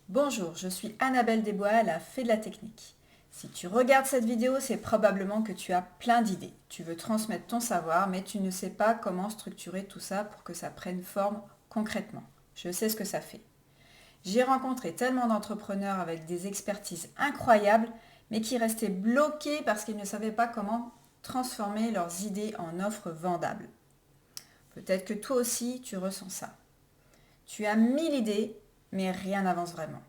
Bonjour, je suis Annabelle Desbois, la fée de la technique. Si tu regardes cette vidéo, c'est probablement que tu as plein d'idées. Tu veux transmettre ton savoir, mais tu ne sais pas comment structurer tout ça pour que ça prenne forme concrètement. Je sais ce que ça fait. J'ai rencontré tellement d'entrepreneurs avec des expertises incroyables, mais qui restaient bloqués parce qu'ils ne savaient pas comment transformer leurs idées en offres vendables. Peut-être que toi aussi, tu ressens ça. Tu as 1000 idées, mais rien n'avance vraiment.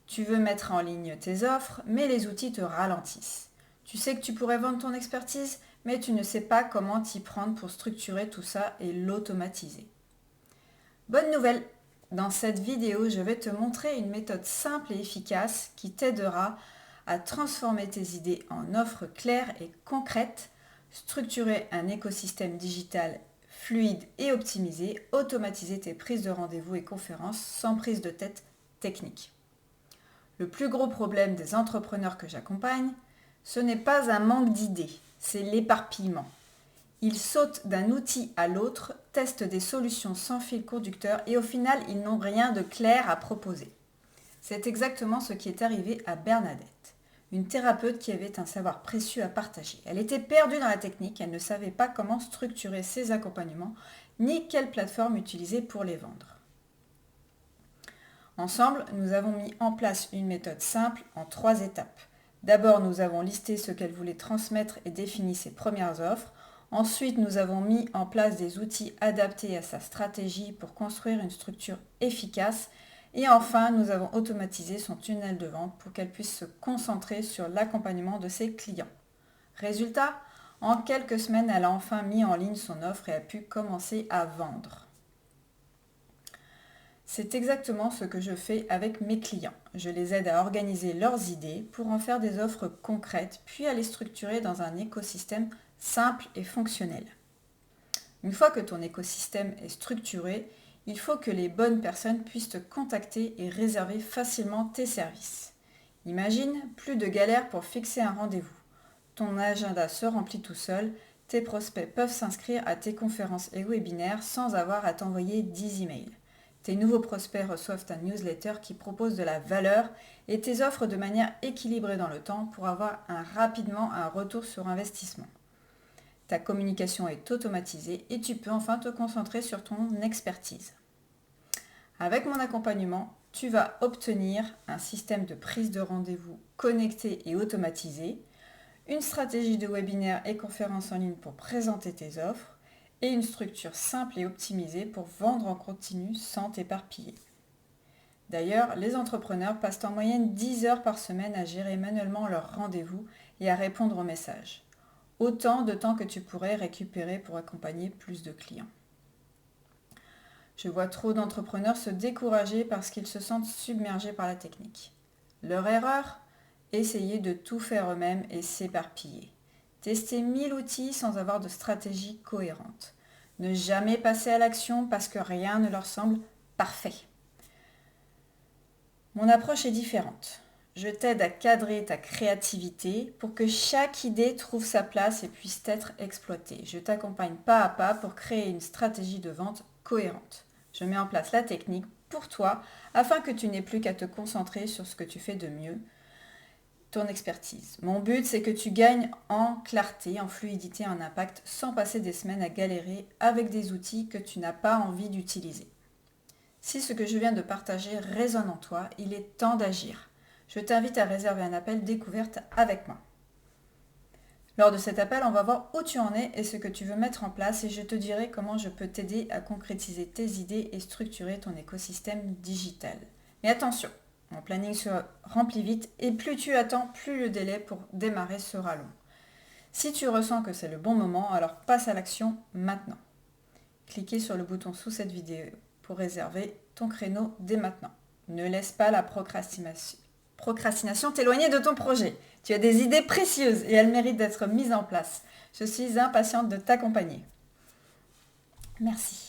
Tu veux mettre en ligne tes offres, mais les outils te ralentissent. Tu sais que tu pourrais vendre ton expertise, mais tu ne sais pas comment t'y prendre pour structurer tout ça et l'automatiser. Bonne nouvelle! Dans cette vidéo, je vais te montrer une méthode simple et efficace qui t'aidera à transformer tes idées en offres claires et concrètes, structurer un écosystème digital fluide et optimisé, automatiser tes prises de rendez-vous et conférences sans prise de tête technique. Le plus gros problème des entrepreneurs que j'accompagne, ce n'est pas un manque d'idées, c'est l'éparpillement. Ils sautent d'un outil à l'autre, testent des solutions sans fil conducteur et au final, ils n'ont rien de clair à proposer. C'est exactement ce qui est arrivé à Bernadette, une thérapeute qui avait un savoir précieux à partager. Elle était perdue dans la technique, elle ne savait pas comment structurer ses accompagnements, ni quelle plateforme utiliser pour les vendre. Ensemble, nous avons mis en place une méthode simple en 3 étapes. D'abord, nous avons listé ce qu'elle voulait transmettre et défini ses premières offres. Ensuite, nous avons mis en place des outils adaptés à sa stratégie pour construire une structure efficace. Et enfin, nous avons automatisé son tunnel de vente pour qu'elle puisse se concentrer sur l'accompagnement de ses clients. Résultat, en quelques semaines, elle a enfin mis en ligne son offre et a pu commencer à vendre. C'est exactement ce que je fais avec mes clients. Je les aide à organiser leurs idées pour en faire des offres concrètes, puis à les structurer dans un écosystème simple et fonctionnel. Une fois que ton écosystème est structuré, il faut que les bonnes personnes puissent te contacter et réserver facilement tes services. Imagine, plus de galère pour fixer un rendez-vous. Ton agenda se remplit tout seul, tes prospects peuvent s'inscrire à tes conférences et webinaires sans avoir à t'envoyer 10 emails. Tes nouveaux prospects reçoivent un newsletter qui propose de la valeur et tes offres de manière équilibrée dans le temps pour avoir rapidement un retour sur investissement. Ta communication est automatisée et tu peux enfin te concentrer sur ton expertise. Avec mon accompagnement, tu vas obtenir un système de prise de rendez-vous connecté et automatisé, une stratégie de webinaire et conférences en ligne pour présenter tes offres, et une structure simple et optimisée pour vendre en continu sans t'éparpiller. D'ailleurs, les entrepreneurs passent en moyenne 10 heures par semaine à gérer manuellement leurs rendez-vous et à répondre aux messages. Autant de temps que tu pourrais récupérer pour accompagner plus de clients. Je vois trop d'entrepreneurs se décourager parce qu'ils se sentent submergés par la technique. Leur erreur? Essayer de tout faire eux-mêmes et s'éparpiller. Tester 1000 outils sans avoir de stratégie cohérente. Ne jamais passer à l'action parce que rien ne leur semble parfait. Mon approche est différente. Je t'aide à cadrer ta créativité pour que chaque idée trouve sa place et puisse être exploitée. Je t'accompagne pas à pas pour créer une stratégie de vente cohérente. Je mets en place la technique pour toi afin que tu n'aies plus qu'à te concentrer sur ce que tu fais de mieux, ton expertise. Mon but, c'est que tu gagnes en clarté, en fluidité, en impact, sans passer des semaines à galérer avec des outils que tu n'as pas envie d'utiliser. Si ce que je viens de partager résonne en toi, il est temps d'agir. Je t'invite à réserver un appel découverte avec moi. Lors de cet appel, on va voir où tu en es et ce que tu veux mettre en place et je te dirai comment je peux t'aider à concrétiser tes idées et structurer ton écosystème digital. Mais attention! Mon planning se remplit vite et plus tu attends, plus le délai pour démarrer sera long. Si tu ressens que c'est le bon moment, alors passe à l'action maintenant. Cliquez sur le bouton sous cette vidéo pour réserver ton créneau dès maintenant. Ne laisse pas la procrastination t'éloigner de ton projet. Tu as des idées précieuses et elles méritent d'être mises en place. Je suis impatiente de t'accompagner. Merci.